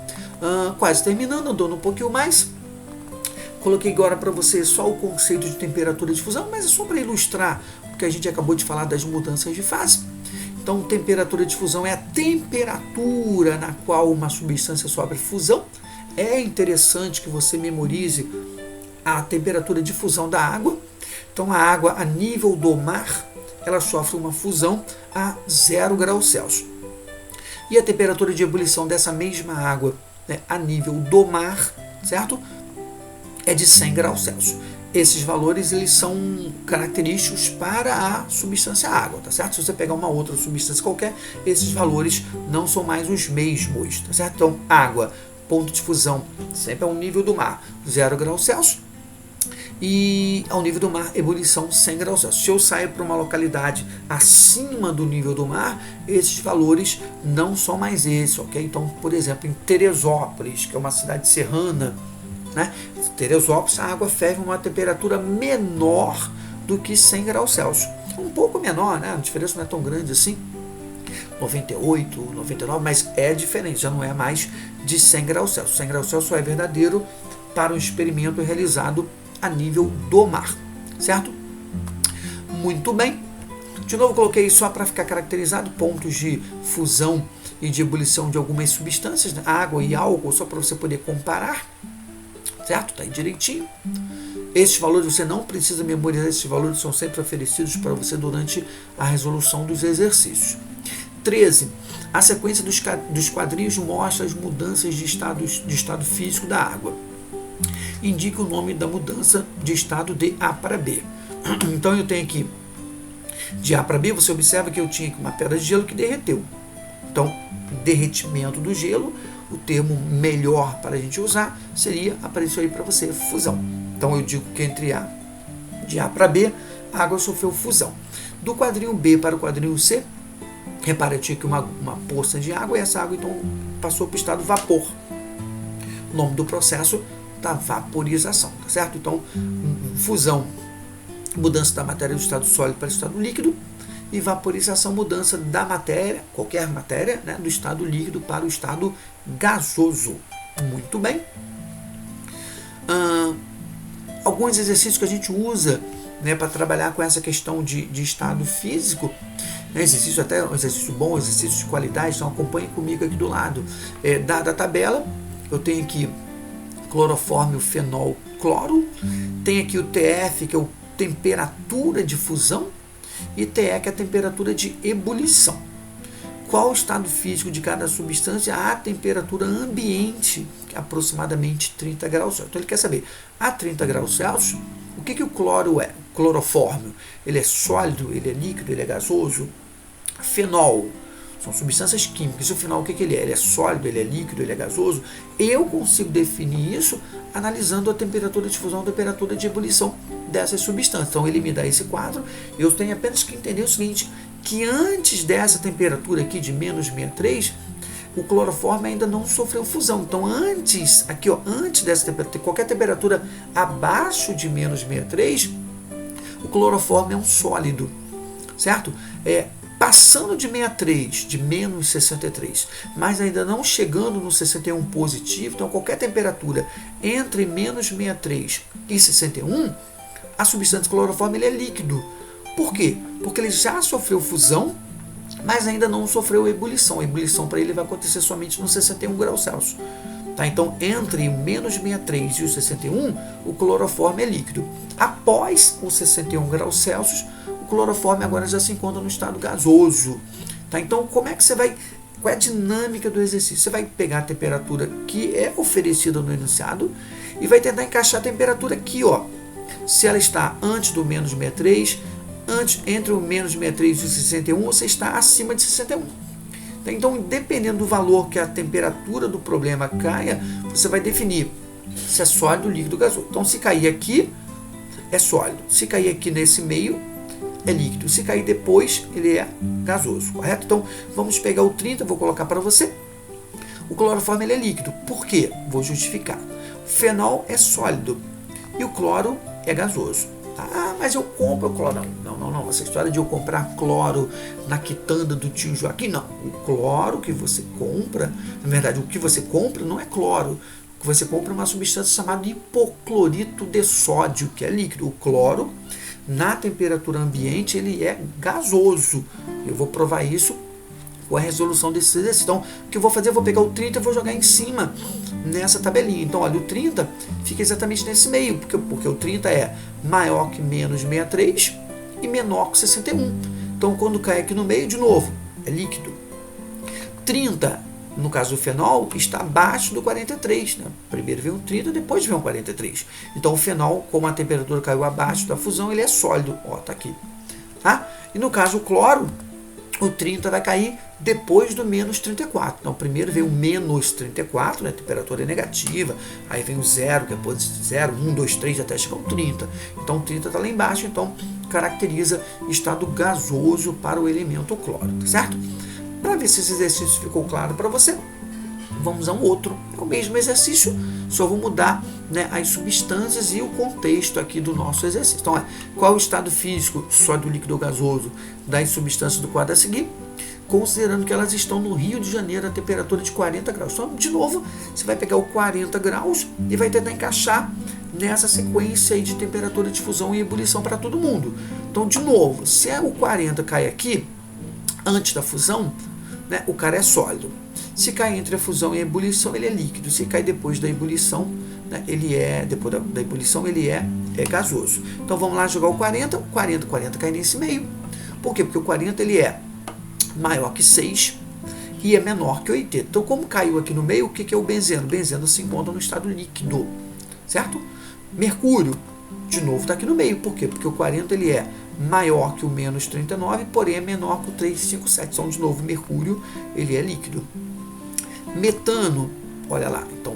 Quase terminando, andando um pouquinho mais. Coloquei agora para você só o conceito de temperatura de fusão, mas é só para ilustrar, porque a gente acabou de falar das mudanças de fase. Então, temperatura de fusão é a temperatura na qual uma substância sofre fusão. É interessante que você memorize a temperatura de fusão da água. Então, a água a nível do mar, ela sofre uma fusão a 0 graus Celsius. E a temperatura de ebulição dessa mesma água, né, a nível do mar, certo? É de 100 graus Celsius. Esses valores eles são característicos para a substância água, tá certo? Se você pegar uma outra substância qualquer, esses valores não são mais os mesmos, tá certo? Então, água, ponto de fusão, sempre ao nível do mar, 0 graus Celsius. E ao nível do mar, ebulição 100 graus Celsius. Se eu saio para uma localidade acima do nível do mar, esses valores não são mais esses, ok? Então, por exemplo, em Teresópolis, que é uma cidade serrana, né? Teresópolis, a água ferve a uma temperatura menor do que 100 graus Celsius. Um pouco menor, né? A diferença não é tão grande assim. 98, 99, mas é diferente, já não é mais de 100 graus Celsius. 100 graus Celsius só é verdadeiro para um experimento realizado a nível do mar, certo? Muito bem. De novo, coloquei só para ficar caracterizado pontos de fusão e de ebulição de algumas substâncias, né? Água e álcool, só para você poder comparar, certo? Tá aí direitinho. Esses valores você não precisa memorizar, esses valores são sempre oferecidos para você durante a resolução dos exercícios. 13. A sequência dos quadrinhos mostra as mudanças de estado físico da água. Indica o nome da mudança de estado de A para B. Então eu tenho aqui de A para B, você observa que eu tinha aqui uma pedra de gelo que derreteu. Então, derretimento do gelo, o termo melhor para a gente usar seria, apareceu aí para você, fusão. Então eu digo que entre A de A para B, a água sofreu fusão. Do quadrinho B para o quadrinho C, repara, tinha aqui uma poça de água e essa água então passou para o estado vapor. O nome do processo da vaporização, tá certo? Então, fusão, mudança da matéria do estado sólido para o estado líquido, e vaporização, mudança da matéria, qualquer matéria, né, do estado líquido para o estado gasoso. Muito bem. Alguns exercícios que a gente usa, né, para trabalhar com essa questão de estado físico, né, exercício até um exercício bom, exercício de qualidade, então acompanhe comigo aqui do lado. Dada a tabela, eu tenho aqui clorofórmio, fenol, cloro, tem aqui o TF, que é a temperatura de fusão, e TE, que é a temperatura de ebulição. Qual o estado físico de cada substância? A temperatura ambiente, que é aproximadamente 30 graus Celsius. Então ele quer saber, a 30 graus Celsius, o que o cloro é? O clorofórmio, ele é sólido, ele é líquido, ele é gasoso? Fenol, são substâncias químicas. E o fenol, o que ele é? Ele é sólido, ele é líquido, ele é gasoso? Eu consigo definir isso analisando a temperatura de fusão, a temperatura de ebulição dessas substâncias. Então ele me dá esse quadro, eu tenho apenas que entender o seguinte, que antes dessa temperatura aqui de menos 63, o clorofórmio ainda não sofreu fusão. Então antes, aqui ó, antes dessa temperatura, qualquer temperatura abaixo de menos 63, o clorofórmio é um sólido, certo? Passando de 63, de menos 63, mas ainda não chegando no 61 positivo, então qualquer temperatura entre menos 63 e 61, a substância clorofórmio ele é líquido. Por quê? Porque ele já sofreu fusão, mas ainda não sofreu ebulição. A ebulição para ele vai acontecer somente no 61 graus Celsius. Tá? Então, entre o menos 63 e o 61, o clorofórmio é líquido. Após o 61 graus Celsius, o clorofórmio agora já se encontra no estado gasoso. Tá? Então, como é que você vai... Qual é a dinâmica do exercício? Você vai pegar a temperatura que é oferecida no enunciado e vai tentar encaixar a temperatura aqui, ó. Se ela está antes do menos 63, entre o menos 63 e o 61, você está acima de 61. Então, dependendo do valor que a temperatura do problema caia, você vai definir se é sólido, líquido, gasoso. Então, se cair aqui, é sólido. Se cair aqui nesse meio, é líquido. Se cair depois, ele é gasoso, correto? Então, vamos pegar o 30, vou colocar para você. O clorofórmio ele é líquido. Por quê? Vou justificar. O fenol é sólido e o cloro é gasoso. Ah, mas eu compro o cloro. Não. Essa história de eu comprar cloro na quitanda do tio Joaquim, não. O cloro que você compra, na verdade, o que você compra não é cloro. O que você compra é uma substância chamada hipoclorito de sódio, que é líquido. O cloro, na temperatura ambiente, ele é gasoso. Eu vou provar isso com a resolução desse exercício. Então, o que eu vou fazer? Eu vou pegar o 30 e vou jogar em cima nessa tabelinha. Então, olha, o 30 fica exatamente nesse meio, porque o 30 é maior que menos 63 e menor que 61. Então, quando cai aqui no meio, de novo, é líquido. 30, no caso do fenol, está abaixo do 43. Né? Primeiro vem um 30, depois vem um 43. Então, o fenol, como a temperatura caiu abaixo da fusão, ele é sólido. Ó, tá aqui. Tá? E no caso do cloro, o 30 vai cair depois do menos 34. Então, primeiro vem o menos 34, né? A temperatura é negativa. Aí vem o 0, que é positivo, 0, 1, 2, 3, até chegar ao 30. Então, o 30 está lá embaixo, então caracteriza estado gasoso para o elemento cloro, tá certo? Para ver se esse exercício ficou claro para você, vamos a um outro. É o mesmo exercício, só vou mudar, né, as substâncias e o contexto aqui do nosso exercício. Então, qual é o estado físico, sólido, líquido ou gasoso, das substâncias do quadro a seguir, considerando que elas estão no Rio de Janeiro a temperatura de 40 graus. Então, de novo, você vai pegar o 40 graus e vai tentar encaixar nessa sequência aí de temperatura de fusão e ebulição para todo mundo. Então, de novo, se o 40 cai aqui, antes da fusão, né, o cara é sólido. Se cai entre a fusão e a ebulição, ele é líquido. Se cai depois da ebulição, né, depois da ebulição, ele é gasoso. Então vamos lá jogar o 40. O 40 cai nesse meio. Por quê? Porque o 40 ele é maior que 6 e é menor que 80. Então, como caiu aqui no meio, o que é o benzeno? O benzeno se encontra no estado líquido, certo? Mercúrio, de novo, está aqui no meio. Por quê? Porque o 40 ele é maior que o menos 39, porém é menor que o 357. Então, de novo, mercúrio ele é líquido. Metano, olha lá, então,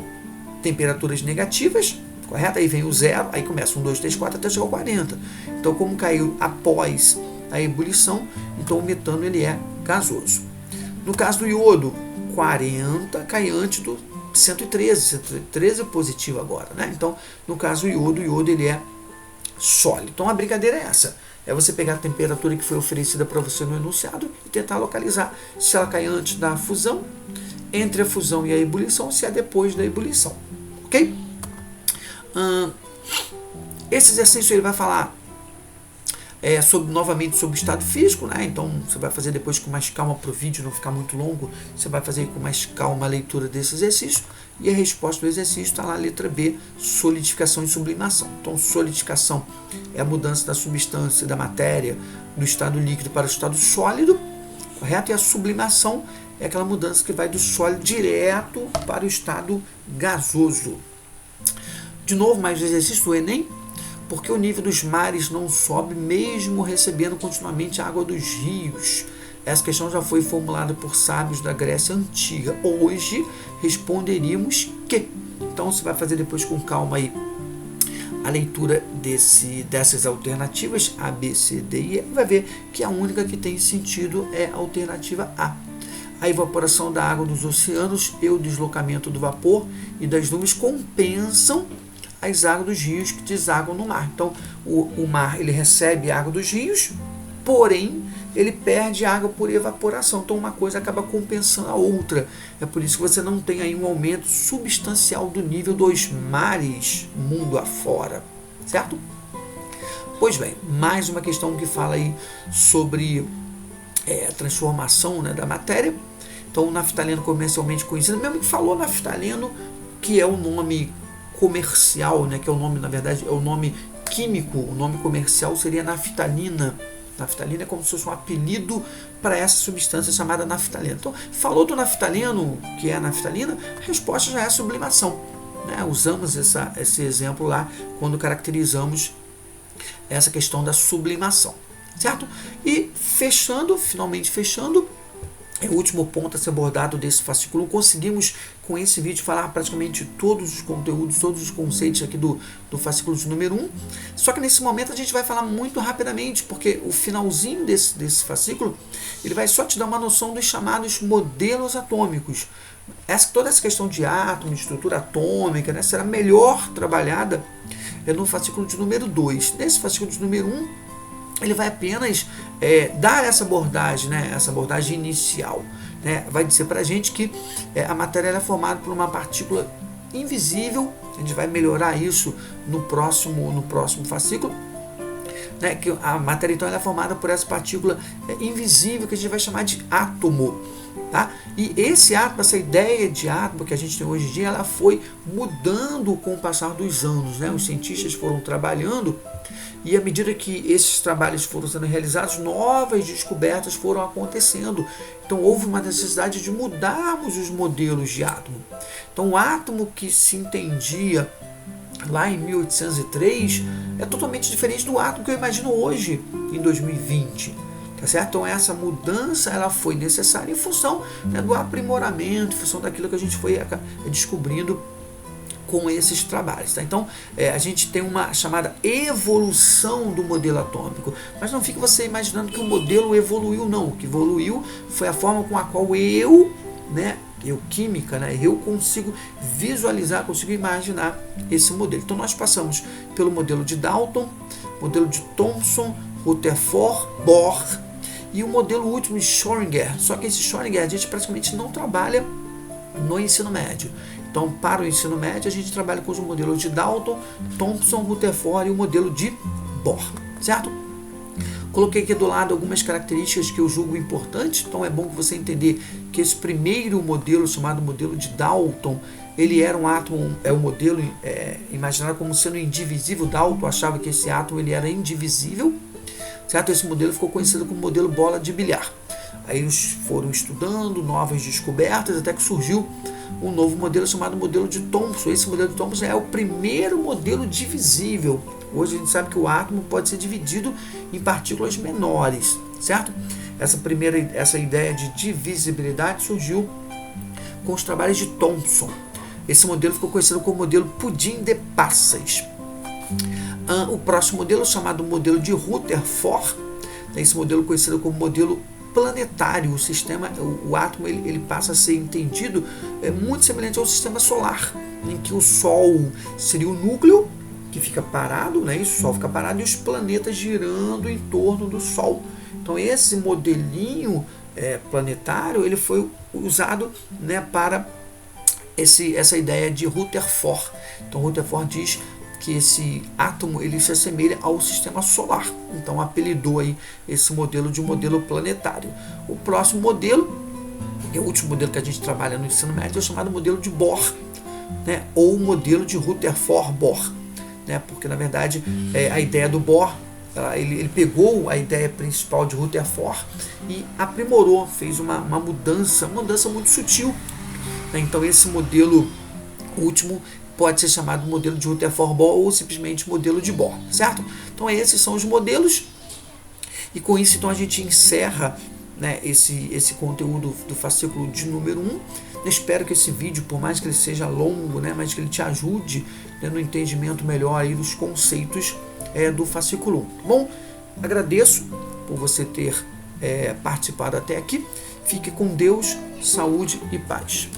temperaturas negativas, correto? Aí vem o zero, aí começa 1, 2, 3, 4 até chegar ao 40. Então, como caiu após a ebulição, então o metano ele é gasoso. No caso do iodo, 40 cai antes do 113, 113 é positivo agora, né? Então, no caso do iodo, o iodo ele é sólido. Então, a brincadeira é essa. É você pegar a temperatura que foi oferecida para você no enunciado e tentar localizar se ela cai antes da fusão, entre a fusão e a ebulição, se é depois da ebulição. Ok? Esse exercício ele vai falar novamente sobre o estado físico, né? Então você vai fazer depois com mais calma para o vídeo não ficar muito longo, você vai fazer com mais calma a leitura desse exercício, e a resposta do exercício está lá, letra B, solidificação e sublimação. Então solidificação é a mudança da substância, da matéria, do estado líquido para o estado sólido, correto? E a sublimação é aquela mudança que vai do sólido direto para o estado gasoso. De novo, mais um exercício do Enem. Porque o nível dos mares não sobe mesmo recebendo continuamente a água dos rios? Essa questão já foi formulada por sábios da Grécia Antiga. Hoje responderíamos que. Então você vai fazer depois com calma aí a leitura dessas alternativas A, B, C, D e E, vai ver que a única que tem sentido é a alternativa A. A evaporação da água dos oceanos e o deslocamento do vapor e das nuvens compensam as águas dos rios que desaguam no mar. Então, o mar ele recebe água dos rios, porém, ele perde água por evaporação. Então, uma coisa acaba compensando a outra. É por isso que você não tem aí um aumento substancial do nível dos mares mundo afora. Certo? Pois bem, mais uma questão que fala aí sobre a transformação, né, da matéria. Então, o naftaleno comercialmente conhecido, mesmo que falou naftaleno, que é o nome comercial, né, que é o nome, na verdade, é o nome químico, o nome comercial seria naftalina. Naftalina é como se fosse um apelido para essa substância chamada naftaleno. Então, falou do naftaleno, que é a naftalina, a resposta já é a sublimação, né? Usamos esse exemplo lá quando caracterizamos essa questão da sublimação, certo? E finalmente fechando, o último ponto a ser abordado desse fascículo. Conseguimos com esse vídeo falar praticamente todos os conteúdos, todos os conceitos aqui do fascículo de número 1. Só que nesse momento a gente vai falar muito rapidamente, porque o finalzinho desse fascículo ele vai só te dar uma noção dos chamados modelos atômicos. Toda essa questão de átomo, de estrutura atômica, né, será melhor trabalhada no fascículo de número 2. Nesse fascículo de número 1, ele vai apenas dar essa abordagem, né, essa abordagem inicial, né, vai dizer para a gente que a matéria é formada por uma partícula invisível. A gente vai melhorar isso no próximo fascículo, né, que a matéria então ela é formada por essa partícula invisível que a gente vai chamar de átomo. Tá? E esse átomo, essa ideia de átomo que a gente tem hoje em dia, ela foi mudando com o passar dos anos, né? Os cientistas foram trabalhando e à medida que esses trabalhos foram sendo realizados, novas descobertas foram acontecendo. Então houve uma necessidade de mudarmos os modelos de átomo. Então o átomo que se entendia lá em 1803 é totalmente diferente do átomo que eu imagino hoje, em 2020. Tá certo? Então essa mudança ela foi necessária em função, né, do aprimoramento, em função daquilo que a gente foi descobrindo com esses trabalhos. Tá? Então a gente tem uma chamada evolução do modelo atômico, mas não fique você imaginando que o modelo evoluiu, não. O que evoluiu foi a forma com a qual eu química, né, eu consigo visualizar, consigo imaginar esse modelo. Então nós passamos pelo modelo de Dalton, modelo de Thomson, Rutherford, Bohr e o modelo último de Schrödinger. Só que esse Schrödinger a gente praticamente não trabalha no ensino médio. Então, para o ensino médio, a gente trabalha com os modelos de Dalton, Thomson, Rutherford e o modelo de Bohr, certo? Coloquei aqui do lado algumas características que eu julgo importantes. Então, é bom que você entender que esse primeiro modelo, chamado modelo de Dalton, ele era um átomo, o modelo imaginado como sendo indivisível. Dalton achava que esse átomo ele era indivisível, certo? Esse modelo ficou conhecido como modelo bola de bilhar. Aí eles foram estudando novas descobertas até que surgiu um novo modelo chamado modelo de Thomson. Esse modelo de Thomson é o primeiro modelo divisível. Hoje a gente sabe que o átomo pode ser dividido em partículas menores, certo? Essa ideia de divisibilidade surgiu com os trabalhos de Thomson. esse modelo ficou conhecido como modelo pudim de passas. O próximo modelo, chamado modelo de Rutherford, esse modelo conhecido como modelo planetário. O sistema, o átomo, ele passa a ser entendido muito semelhante ao sistema solar, em que o Sol seria o núcleo que fica parado, né? O Sol fica parado e os planetas girando em torno do Sol. Então esse modelinho planetário, ele foi usado, né, para essa ideia de Rutherford. Então Rutherford diz que esse átomo, ele se assemelha ao sistema solar. Então apelidou aí esse modelo de modelo planetário. O próximo modelo, é o último modelo que a gente trabalha no ensino médio, é o chamado modelo de Bohr, né? Ou modelo de Rutherford-Bohr, né? Porque na verdade a ideia do Bohr, ele pegou a ideia principal de Rutherford e aprimorou, fez uma mudança muito sutil, né? Então esse modelo último pode ser chamado modelo de Rutherford-Bohr ou simplesmente modelo de Bohr, certo? Então esses são os modelos, e com isso então a gente encerra, né, esse conteúdo do fascículo de número 1. Eu espero que esse vídeo, por mais que ele seja longo, né, mas que ele te ajude, né, no entendimento melhor aí dos conceitos do fascículo 1. Tá bom? Agradeço por você ter participado até aqui. Fique com Deus, saúde e paz.